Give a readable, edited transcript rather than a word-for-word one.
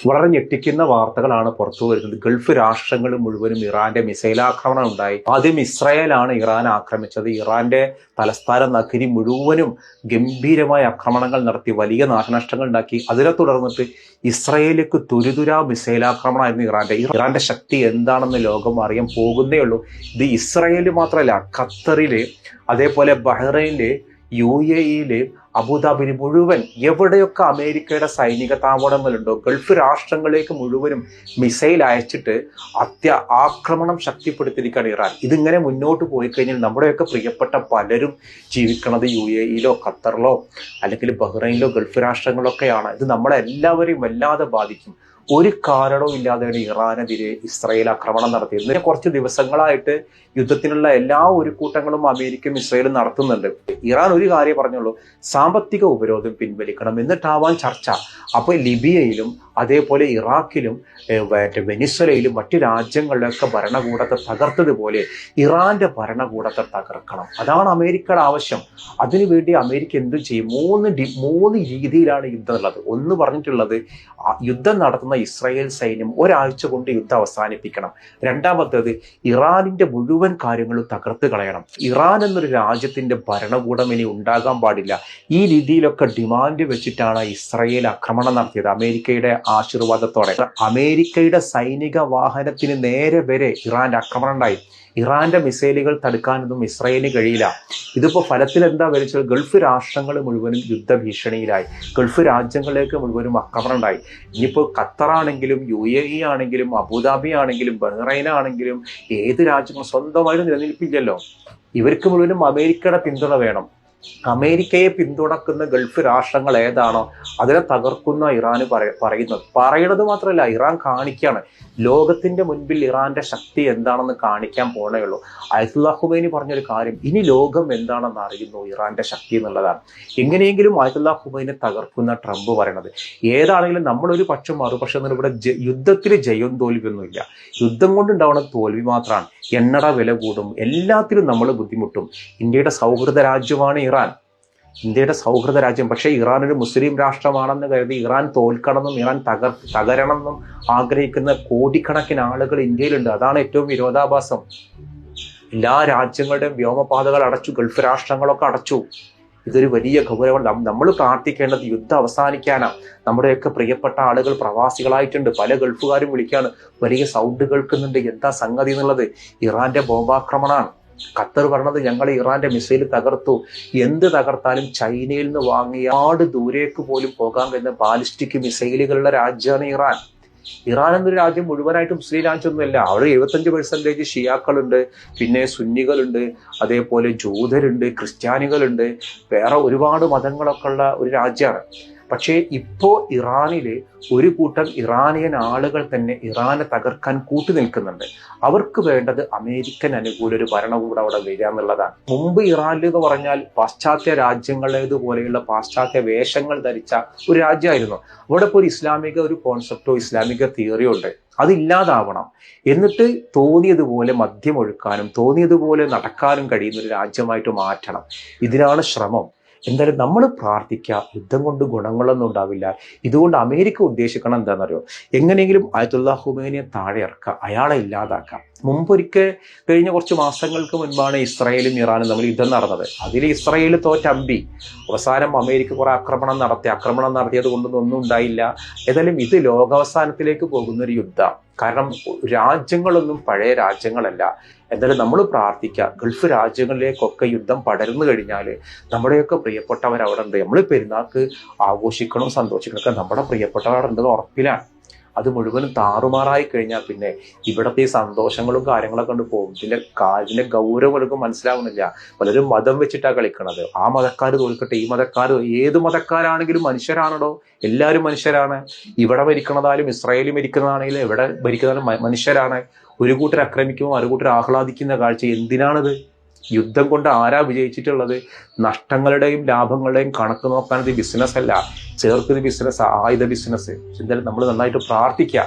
വളരെ ഞെട്ടിക്കുന്ന വാർത്തകളാണ് പുറത്തു വരുന്നത്. ഗൾഫ് രാഷ്ട്രങ്ങൾ മുഴുവനും ഇറാന്റെ മിസൈൽ ആക്രമണം ഉണ്ടായി. ആദ്യം ഇസ്രായേലാണ് ഇറാൻ ആക്രമിച്ചത്. ഇറാന്റെ തലസ്ഥാന നഗരി മുഴുവനും ഗംഭീരമായ ആക്രമണങ്ങൾ നടത്തി വലിയ നാശനഷ്ടങ്ങൾ ഉണ്ടാക്കി. അതിനെ തുടർന്നിട്ട് ഇസ്രായേലിലേക്ക് തുരുതുരാ മിസൈൽ ആക്രമണമായിരുന്നു ഇറാന്റെ ശക്തി എന്താണെന്ന് ലോകം അറിയാൻ പോകുന്നേ ഉള്ളൂ. ഇത് ഇസ്രായേൽ മാത്രമല്ല, ഖത്തറില്, അതേപോലെ ബഹ്റൈനില്, UAE-യില്, അബുദാബിയിൽ മുഴുവൻ എവിടെയൊക്കെ അമേരിക്കയുടെ സൈനിക താവളങ്ങളുണ്ടോ ഗൾഫ് രാഷ്ട്രങ്ങളിലേക്ക് മുഴുവനും മിസൈൽ അയച്ചിട്ട് ആക്രമണം ശക്തിപ്പെടുത്തിയിരിക്കുകയാണ് ഇറാൻ. ഇതിങ്ങനെ മുന്നോട്ട് പോയി കഴിഞ്ഞാൽ നമ്മുടെയൊക്കെ പ്രിയപ്പെട്ട പലരും ജീവിക്കുന്നത് UAE-യിലോ ഖത്തറിലോ അല്ലെങ്കിൽ ബഹ്റൈനിലോ ഗൾഫ് രാഷ്ട്രങ്ങളൊക്കെയാണ്. ഇത് നമ്മളെല്ലാവരെയും വല്ലാതെ ബാധിക്കും. ഒരു കാരണവും ഇല്ലാതെയാണ് ഇറാനെതിരെ ഇസ്രായേൽ ആക്രമണം നടത്തിയത്. ഇതിന് കുറച്ച് ദിവസങ്ങളായിട്ട് യുദ്ധത്തിനുള്ള എല്ലാ ഒരുക്കൂട്ടങ്ങളും അമേരിക്കയും ഇസ്രായേലും നടത്തുന്നുണ്ട്. ഇറാൻ ഒരു കാര്യം പറഞ്ഞുള്ളൂ, സാമ്പത്തിക ഉപരോധം പിൻവലിക്കണം, എന്നിട്ടാവാൻ ചർച്ച. അപ്പോൾ ലിബിയയിലും അതേപോലെ ഇറാഖിലും വെനിസ്വലയിലും മറ്റു രാജ്യങ്ങളിലൊക്കെ ഭരണകൂടത്തെ തകർത്തതുപോലെ ഇറാന്റെ ഭരണകൂടത്തെ തകർക്കണം. അതാണ് അമേരിക്കയുടെ ആവശ്യം. അതിനുവേണ്ടി അമേരിക്ക എന്തും ചെയ്യും. മൂന്ന് രീതിയിലാണ് യുദ്ധം ഉള്ളത്. ഒന്ന് പറഞ്ഞിട്ടുള്ളത്, യുദ്ധം നടത്തുന്ന ഇസ്രായേൽ സൈന്യം ഒരാഴ്ച കൊണ്ട് യുദ്ധം അവസാനിപ്പിക്കണം. രണ്ടാമത്തേത്, ഇറാനിന്റെ മുഴുവൻ കാര്യങ്ങളും തകർത്ത് കളയണം. ഇറാൻ എന്നൊരു രാജ്യത്തിന്റെ ഭരണകൂടം ഇനി ഉണ്ടാകാൻ പാടില്ല. ഈ രീതിയിലൊക്കെ ഡിമാൻഡ് വെച്ചിട്ടാണ് ഇസ്രായേൽ ആക്രമണം നടത്തിയത് അമേരിക്കയുടെ ആശീർവാദത്തോടെ. അമേരിക്കയുടെ സൈനിക വാഹനത്തിന് നേരെ വരെ ഇറാന്റെ ആക്രമണം ഉണ്ടായി. ഇറാന്റെ മിസൈലുകൾ തടുക്കാനൊന്നും ഇസ്രായേലിന് കഴിയില്ല. ഇതിപ്പോ ഫലത്തിൽ എന്താ വരച്ചത്, ഗൾഫ് രാഷ്ട്രങ്ങൾ മുഴുവനും യുദ്ധഭീഷണിയിലായി. ഗൾഫ് രാജ്യങ്ങളിലേക്ക് മുഴുവനും ആക്രമണം ഉണ്ടായി. ഇനിയിപ്പോൾ ഖത്തറാണെങ്കിലും UAE ആണെങ്കിലും അബുദാബി ആണെങ്കിലും ബഹ്റൈൻ ആണെങ്കിലും ഏത് രാജ്യങ്ങളും സ്വന്തമായിട്ട് നിലനിൽപ്പില്ലല്ലോ. ഇവർക്ക് മുഴുവനും അമേരിക്കയുടെ പിന്തുണ വേണം. അമേരിക്കയെ പിന്തുണക്കുന്ന ഗൾഫ് രാഷ്ട്രങ്ങൾ ഏതാണോ അതിനെ തകർക്കുന്ന ഇറാന് പറയണത് മാത്രമല്ല, ഇറാൻ കാണിക്കുകയാണ്. ലോകത്തിന്റെ മുൻപിൽ ഇറാന്റെ ശക്തി എന്താണെന്ന് കാണിക്കാൻ പോണേ ഉള്ളൂ. അയത്തുല്ലാഹ് ഖുമൈനി പറഞ്ഞൊരു കാര്യം, ഇനി ലോകം എന്താണെന്ന് അറിയുന്നു ഇറാന്റെ ശക്തി എന്നുള്ളതാണ്. എങ്ങനെയെങ്കിലും അയത്തുല്ലാഹ് ഖുമൈനെ തകർക്കുന്ന ട്രംപ് പറയണത്. ഏതാണെങ്കിലും നമ്മളൊരു പക്ഷം മറുപക്ഷം ഇവിടെ യുദ്ധത്തിൽ ജയവും തോൽവിയൊന്നുമില്ല. യുദ്ധം കൊണ്ടുണ്ടാവുന്ന തോൽവി മാത്രമാണ്. എണ്ണയുടെ വില കൂടും, എല്ലാത്തിലും നമ്മൾ ബുദ്ധിമുട്ടും. ഇന്ത്യയുടെ സൗഹൃദ രാജ്യമാണ് ഇറാൻ, ഇന്ത്യയുടെ സൗഹൃദ രാജ്യം. പക്ഷേ ഇറാൻ ഒരു മുസ്ലിം രാഷ്ട്രമാണെന്ന് കരുതി ഇറാൻ തോൽക്കണമെന്നും ഇറാൻ തകരണമെന്നും ആഗ്രഹിക്കുന്ന കോടിക്കണക്കിന് ആളുകൾ ഇന്ത്യയിലുണ്ട്. അതാണ് ഏറ്റവും വിരോധാഭാസം. എല്ലാ രാജ്യങ്ങളുടെയും വ്യോമപാതകൾ അടച്ചു, ഗൾഫ് രാഷ്ട്രങ്ങളൊക്കെ അടച്ചു. ഇതൊരു വലിയ ഗൗരവം. നമ്മൾ പ്രാർത്ഥിക്കേണ്ടത് യുദ്ധം അവസാനിക്കാനാണ്. നമ്മുടെയൊക്കെ പ്രിയപ്പെട്ട ആളുകൾ പ്രവാസികളായിട്ടുണ്ട്. പല ഗൾഫുകാരും വിളിക്കാണ്, വലിയ സൗണ്ട് കേൾക്കുന്നുണ്ട്, എന്താ സംഗതി എന്നുള്ളത്. ഇറാന്റെ ബോംബാക്രമണമാണ്. ഖത്തർ പറഞ്ഞത്, ഞങ്ങൾ ഇറാന്റെ മിസൈൽ തകർത്തു. എന്ത് തകർത്താലും ചൈനയിൽ നിന്ന് വാങ്ങിയ ദൂരേക്ക് പോലും പോകാൻ കഴിയുന്ന ബാലിസ്റ്റിക് മിസൈലുകളുടെ രാജ്യമാണ് ഇറാൻ. ഇറാൻ എന്നൊരു രാജ്യം മുഴുവനായിട്ട് മുസ്ലിം രാജ്യമൊന്നുമല്ല. അവിടെ 75% ഷിയാക്കളുണ്ട്, പിന്നെ സുന്നികളുണ്ട്, അതേപോലെ ജൂതരുണ്ട്, ക്രിസ്ത്യാനികളുണ്ട്, വേറെ ഒരുപാട് മതങ്ങളൊക്കെ ഉള്ള ഒരു രാജ്യമാണ്. പക്ഷേ ഇപ്പോ ഇറാനില് ഒരു കൂട്ടം ഇറാനിയൻ ആളുകൾ തന്നെ ഇറാനെ തകർക്കാൻ കൂട്ടുനിൽക്കുന്നുണ്ട്. അവർക്ക് വേണ്ടത് അമേരിക്കൻ അനുകൂല ഒരു ഭരണകൂടം അവിടെ വരിക എന്നുള്ളതാണ്. മുമ്പ് ഇറാനിൽ എന്ന് പറഞ്ഞാൽ പാശ്ചാത്യ രാജ്യങ്ങളേതുപോലെയുള്ള പാശ്ചാത്യ വേഷങ്ങൾ ധരിച്ച ഒരു രാജ്യമായിരുന്നു. അവിടെ ഇപ്പോൾ ഒരു ഇസ്ലാമിക ഒരു കോൺസെപ്റ്റോ ഇസ്ലാമിക തിയറിയോ ഉണ്ട്. അതില്ലാതാവണം. എന്നിട്ട് തോന്നിയതുപോലെ മദ്യമൊഴുക്കാനും തോന്നിയതുപോലെ നടക്കാനും കഴിയുന്ന ഒരു രാജ്യമായിട്ട് മാറ്റണം. ഇതിനാണ് ശ്രമം. എന്തായാലും നമ്മൾ പ്രാർത്ഥിക്കുക, യുദ്ധം കൊണ്ട് ഗുണങ്ങളൊന്നും ഉണ്ടാവില്ല. ഇതുകൊണ്ട് അമേരിക്ക ഉദ്ദേശിക്കണം എന്താണെന്നറിയോ, എങ്ങനെയെങ്കിലും അയത്തുല്ലാഹ് ഖുമൈനിയെ താഴെ ഇറക്കുക, അയാളെ ഇല്ലാതാക്കാം. മുമ്പൊരിക്കൽ കഴിഞ്ഞ കുറച്ച് മാസങ്ങൾക്ക് മുൻപാണ് ഇസ്രായേലും ഇറാനും തമ്മിൽ യുദ്ധം നടന്നത്. അതിൽ ഇസ്രായേൽ തോറ്റമ്പി. അവസാനം അമേരിക്ക കുറെ ആക്രമണം നടത്തിയത് കൊണ്ടൊന്നും ഒന്നും ഉണ്ടായില്ല. ഏതായാലും ഇത് ലോകാവസാനത്തിലേക്ക് പോകുന്ന ഒരു യുദ്ധം. കാരണം രാജ്യങ്ങളൊന്നും പഴയ രാജ്യങ്ങളല്ല. എന്തായാലും നമ്മൾ പ്രാർത്ഥിക്കുക, ഗൾഫ് രാജ്യങ്ങളിലേക്കൊക്കെ യുദ്ധം പടർന്നു കഴിഞ്ഞാൽ നമ്മുടെയൊക്കെ പ്രിയപ്പെട്ടവർ അവിടെ ഉണ്ട്. നമ്മൾ പെരുന്നാൾക്ക് ആഘോഷിക്കണം, സന്തോഷിക്കണമൊക്കെ നമ്മുടെ പ്രിയപ്പെട്ടവരുണ്ടെന്ന് ഉറപ്പിലാണ്. അത് മുഴുവനും താറുമാറായി കഴിഞ്ഞാൽ പിന്നെ ഇവിടത്തെ ഈ സന്തോഷങ്ങളും കാര്യങ്ങളൊക്കെ കൊണ്ട് പോകും. ഇതിന്റെ ഗൗരവം അവർക്ക് മനസ്സിലാവുന്നില്ല. പലരും മതം വെച്ചിട്ടാണ് കളിക്കണത്. ആ മതക്കാർ തോൽക്കട്ടെ, ഈ മതക്കാർ, ഏത് മതക്കാരാണെങ്കിലും മനുഷ്യരാണല്ലോ, എല്ലാവരും മനുഷ്യരാണ്. ഇവിടെ ഭരിക്കണതായാലും ഇസ്രായേലിൽ ഭരിക്കുന്നതാണെങ്കിലും എവിടെ ഭരിക്കുന്നതായാലും മനുഷ്യരാണ്. ഒരു കൂട്ടർ ആക്രമിക്കുമ്പോൾ മറുകൂട്ടർ ആഹ്ലാദിക്കുന്ന കാഴ്ച എന്തിനാണിത്? യുദ്ധം കൊണ്ട് ആരാ വിജയിച്ചിട്ടുള്ളത്? നഷ്ടങ്ങളുടെയും ലാഭങ്ങളുടെയും കണക്ക് നോക്കാനത് ബിസിനസ് അല്ല, ചേർക്കുന്ന ബിസിനസ്, ആയുധ ബിസിനസ്. എന്തായാലും നമ്മൾ നന്നായിട്ട് പ്രാർത്ഥിക്കുക.